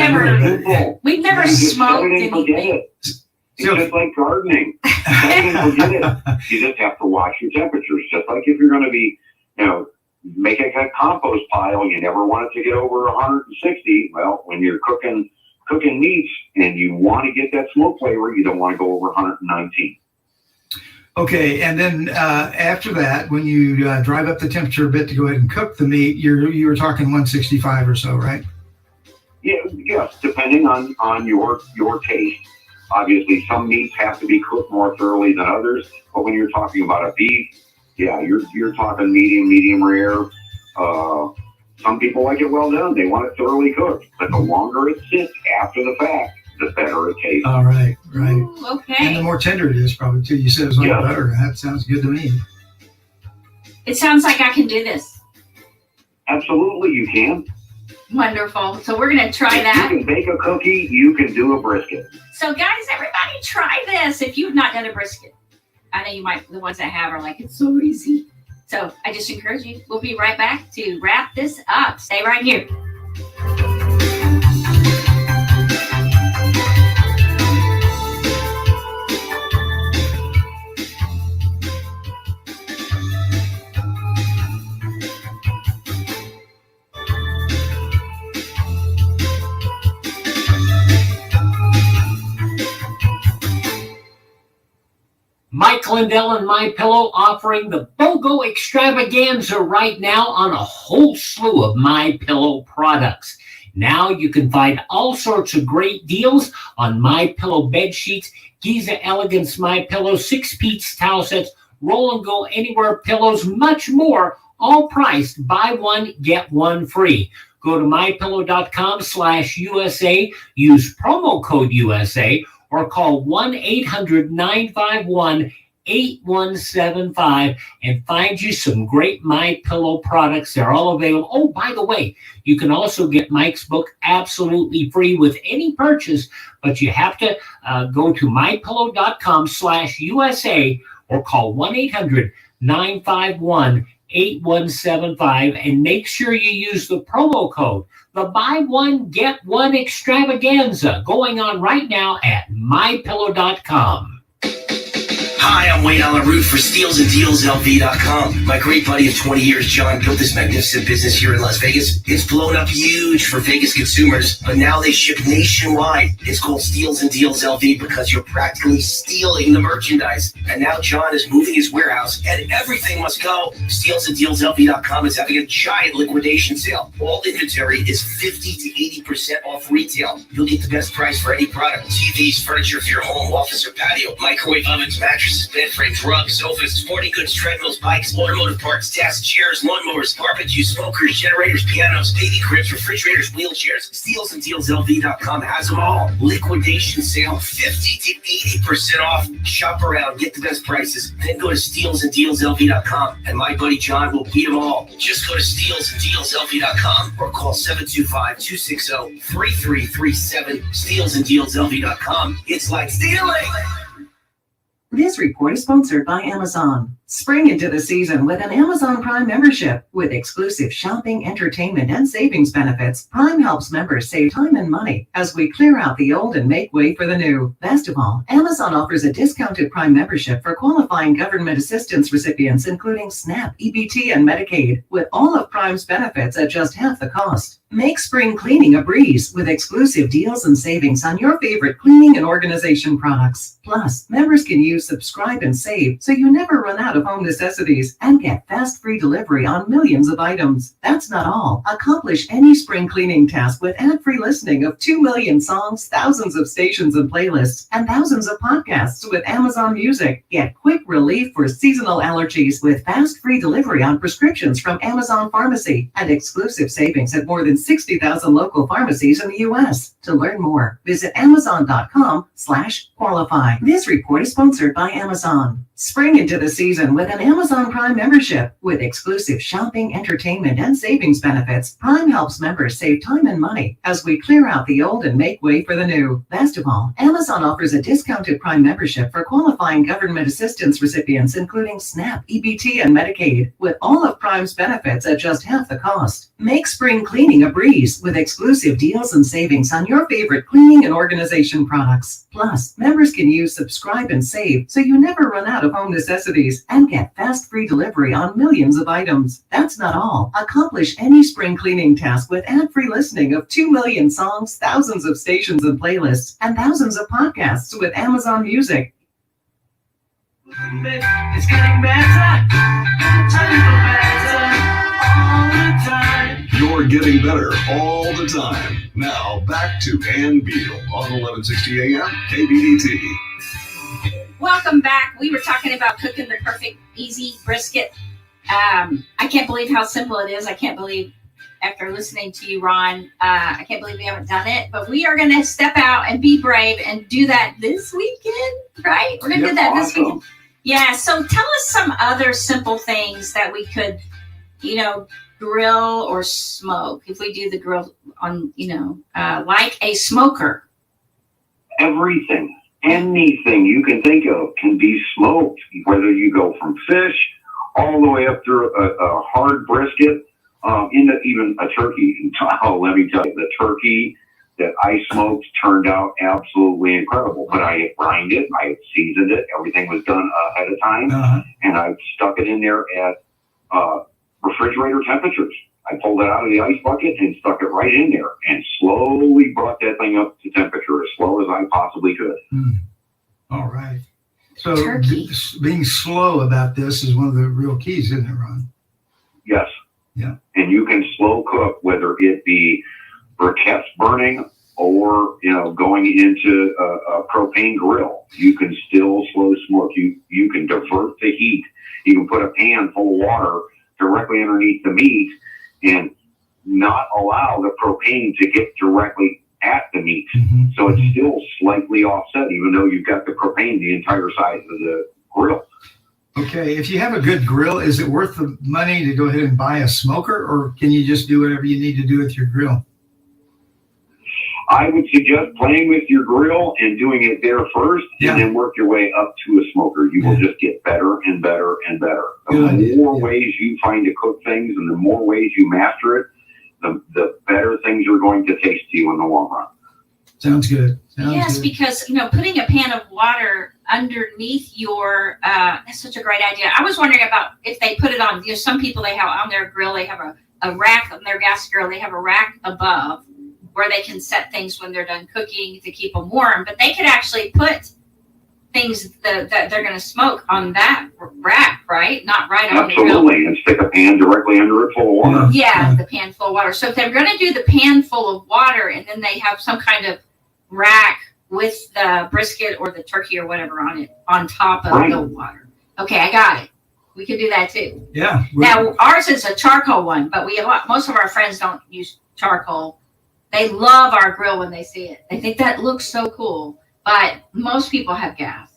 We've never smoked anything. It's just like gardening. Set it and forget it. You just have to watch your temperatures. Just like if you're going to be, making a compost pile, you never want it to get over 160. Well, when you're cooking meats and you want to get that smoke flavor, you don't want to go over 119. Okay, and then after that, when you drive up the temperature a bit to go ahead and cook the meat, you were talking 165 or so, right? Yeah, yes, depending on your taste. Obviously, some meats have to be cooked more thoroughly than others, but when you're talking about a beef, yeah, you're talking medium rare. Some people like it well done. They want it thoroughly cooked, but the longer it sits after the fact, the better it tastes. All right. Ooh, okay. And the more tender it is, probably too. You said it was like butter. That sounds good to me. It sounds like I can do this. Absolutely, you can. Wonderful. So we're going to try If that. you can bake a cookie, you can do a brisket. So guys, everybody try this if you've not done a brisket. I know you might, the ones that have are like, it's so easy. So I just encourage you. We'll be right back to wrap this up. Stay right here. Mike Lindell and MyPillow offering the BOGO extravaganza right now on a whole slew of MyPillow products. Now you can find all sorts of great deals on MyPillow bed sheets, Giza Elegance MyPillow, 6-piece towel sets, roll and go anywhere pillows, much more, all priced buy one, get one free. Go to mypillow.com/USA, use promo code USA, or call 1-800-951-8175 and find you some great MyPillow products. They're all available. Oh, by the way, you can also get Mike's book absolutely free with any purchase, but you have to go to mypillow.com/USA or call 1-800-951-8175 and make sure you use the promo code. The buy one, get one extravaganza going on right now at mypillow.com. Hi, I'm Wayne Alaroot for SteelsAndDealsLV.com. My great buddy of 20 years, John, built this magnificent business here in Las Vegas. It's blown up huge for Vegas consumers, but now they ship nationwide. It's called Steals and Deals LV because you're practically stealing the merchandise. And now John is moving his warehouse, and everything must go. SteelsAndDealsLV.com is having a giant liquidation sale. All inventory is 50 to 80% off retail. You'll get the best price for any product. TVs, furniture for your home, office, or patio, microwave ovens, mattresses, bed frames, rugs, sofas, sporting goods, treadmills, bikes, automotive parts, desks, chairs, lawnmowers, barbecues, smokers, generators, pianos, baby cribs, refrigerators, wheelchairs. SteelsAndDealsLV.com has them all. Liquidation sale, 50 to 80% off. Shop around, get the best prices. Then go to SteelsAndDealsLV.com, and my buddy John will beat them all. Just go to SteelsAndDealsLV.com or call 725-260-3337. SteelsAndDealsLV.com. It's like stealing. This report is sponsored by Amazon. Spring into the season with an Amazon Prime membership. With exclusive shopping, entertainment, and savings benefits, Prime helps members save time and money as we clear out the old and make way for the new. Best of all, Amazon offers a discounted Prime membership for qualifying government assistance recipients, including SNAP, EBT, and Medicaid, with all of Prime's benefits at just half the cost. Make spring cleaning a breeze with exclusive deals and savings on your favorite cleaning and organization products. Plus, members can use use Subscribe and Save so you never run out of home necessities and get fast free delivery on millions of items. That's not all. Accomplish any spring cleaning task with ad-free listening of 2 million songs, thousands of stations and playlists, and thousands of podcasts with Amazon Music. Get quick relief for seasonal allergies with fast free delivery on prescriptions from Amazon Pharmacy and exclusive savings at more than 60,000 local pharmacies in the U.S. To learn more, visit Amazon.com/qualify. This report is sponsored by Amazon. Spring into the season with an Amazon Prime membership. With exclusive shopping, entertainment, and savings benefits, Prime helps members save time and money as we clear out the old and make way for the new. Best of all, Amazon offers a discounted Prime membership for qualifying government assistance recipients, including SNAP, EBT, and Medicaid, with all of Prime's benefits at just half the cost. Make spring cleaning a breeze with exclusive deals and savings on your favorite cleaning and organization products. Plus, members can use Subscribe and Save so you never run out of home necessities and get fast free delivery on millions of items. That's not all. Accomplish any spring cleaning task with ad-free listening of 2 million songs, thousands of stations and playlists, and thousands of podcasts with Amazon Music. It's getting better, a little better all the time. You're getting better all the time. Now back to Ann Beal on 1160 AM KBDT. Welcome back. We were talking about cooking the perfect, easy brisket. I can't believe how simple it is. I can't believe, after listening to you, Ron, I can't believe we haven't done it. But we are going to step out and be brave and do that this weekend, right? We're going to do that this weekend. Yeah, so tell us some other simple things that we could, grill or smoke. If we do the grill on, like a smoker. Anything you can think of can be smoked, whether you go from fish all the way up through a hard brisket, into even a turkey. Oh, let me tell you, the turkey that I smoked turned out absolutely incredible. But I had brined it, I had seasoned it, everything was done ahead of time, and I stuck it in there at refrigerator temperatures. I pulled it out of the ice bucket and stuck it right in there and slowly brought that thing up to temperature as slow as I possibly could. All right. So being slow about this is one of the real keys, isn't it, Ron? Yes. Yeah. And you can slow cook, whether it be briquettes burning or, going into a propane grill. You can still slow smoke. You can divert the heat. You can put a pan full of water directly underneath the meat and not allow the propane to get directly at the meat. So it's still slightly offset, even though you've got the propane the entire size of the grill. Okay, if you have a good grill, is it worth the money to go ahead and buy a smoker, or can you just do whatever you need to do with your grill? I would suggest playing with your grill and doing it there first, and then work your way up to a smoker. You will just get better and better and better. The more ways you find to cook things and the more ways you master it, the better things are going to taste to you in the long run. Sounds good. Yes, because, putting a pan of water underneath your, that's such a great idea. I was wondering about if they put it on, some people, they have on their grill, they have a rack on their gas grill, they have a rack above where they can set things when they're done cooking to keep them warm, but they could actually put things that they're going to smoke on that rack, right? Not right on the grill. Absolutely, and stick a pan directly under it full of water. Yeah, the pan full of water. So if they're going to do the pan full of water and then they have some kind of rack with the brisket or the turkey or whatever on it, on top of the water. Okay, I got it. We can do that too. Yeah. Now, ours is a charcoal one, but most of our friends don't use charcoal. They love our grill when they see it. They think that looks so cool, but most people have gas.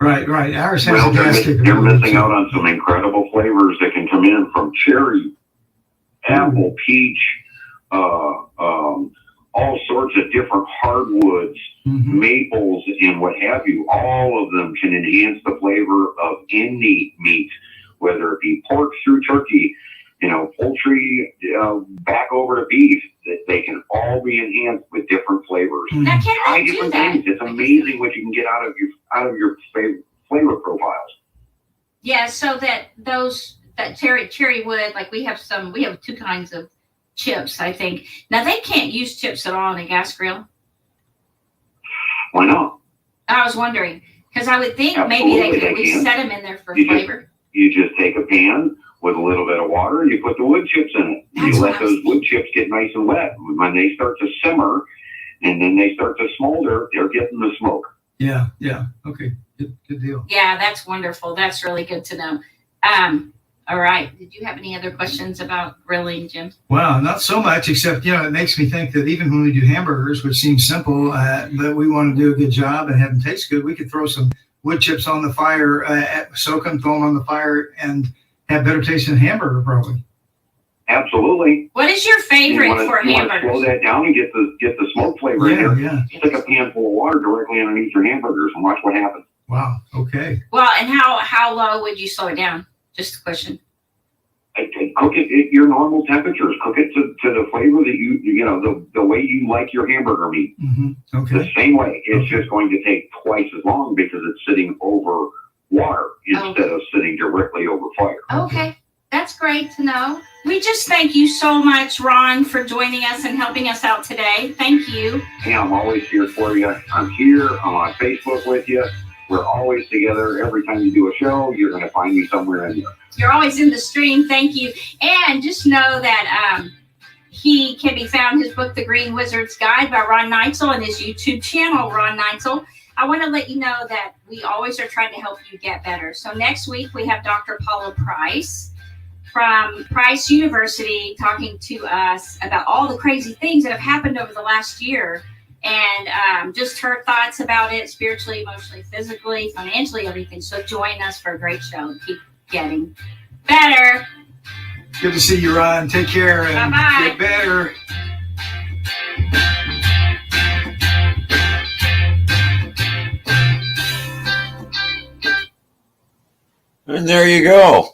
Right. Ours has a gas capability. They're missing out on some incredible flavors that can come in from cherry, apple, peach, all sorts of different hardwoods, maples, and what have you. All of them can enhance the flavor of any meat, whether it be pork through turkey, poultry, back over to beef. They can all be enhanced with different flavors. Now, can Try I do different that? things. It's amazing what you can get out of your flavor profiles. Yeah, so that cherry wood, like we have two kinds of chips, I think. Now they can't use chips at all on a gas grill. Why not? I was wondering Because I would think maybe they could at least set them in there for flavor. You just take a pan with a little bit of water and you put the wood chips in it. You let those wood chips get nice and wet. When they start to simmer and then they start to smolder, they're getting the smoke. Yeah. Okay. Good deal. Yeah, that's wonderful. That's really good to know. All right. Did you have any other questions about grilling, Jim? Well, not so much, except, it makes me think that even when we do hamburgers, which seems simple, but we want to do a good job and have them taste good, we could throw some wood chips on the fire, soak them, throw them on the fire, and have better taste than hamburger, probably. Absolutely. What is your favorite for hamburgers? Slow that down and get the smoke flavor in there. Yeah. Stick a pan full of water directly underneath your hamburgers and watch what happens. Wow. Okay. Well, and how low would you slow it down? Just a question. Cook it at your normal temperatures. Cook it to the flavor that the way you like your hamburger meat. Mm-hmm. Okay. The same way. It's just going to take twice as long because it's sitting over water instead of sitting directly over fire. Okay. That's great to know. We just thank you so much, Ron, for joining us and helping us out today. Thank you. Yeah, I'm always here for you. I'm here. I'm on Facebook with you. We're always together. Every time you do a show, you're going to find me somewhere in there. You're always in the stream. Thank you. And just know that he can be found, his book, The Green Wizard's Guide by Ron Neitzel, and his YouTube channel, Ron Neitzel. I want to let you know that we always are trying to help you get better. So next week, we have Dr. Paula Price from Price University talking to us about all the crazy things that have happened over the last year and just her thoughts about it spiritually, emotionally, physically, financially, everything. So join us for a great show and keep getting better. Good to see you, Ron. Take care and Bye-bye. Get better. And there you go.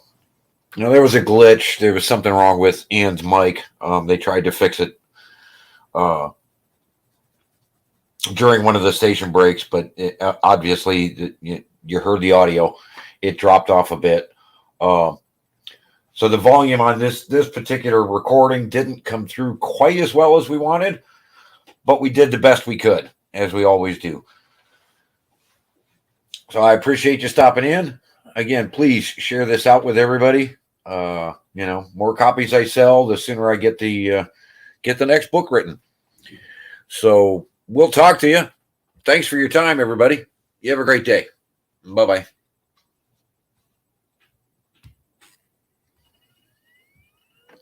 There was a glitch. There was something wrong with Ann's mic. They tried to fix it during one of the station breaks, but obviously you heard the audio. It dropped off a bit. So the volume on this particular recording didn't come through quite as well as we wanted, but we did the best we could, as we always do. So I appreciate you stopping in. Again, please share this out with everybody. More copies I sell, the sooner I get the next book written. So we'll talk to you. Thanks for your time, everybody. You have a great day. Bye-bye.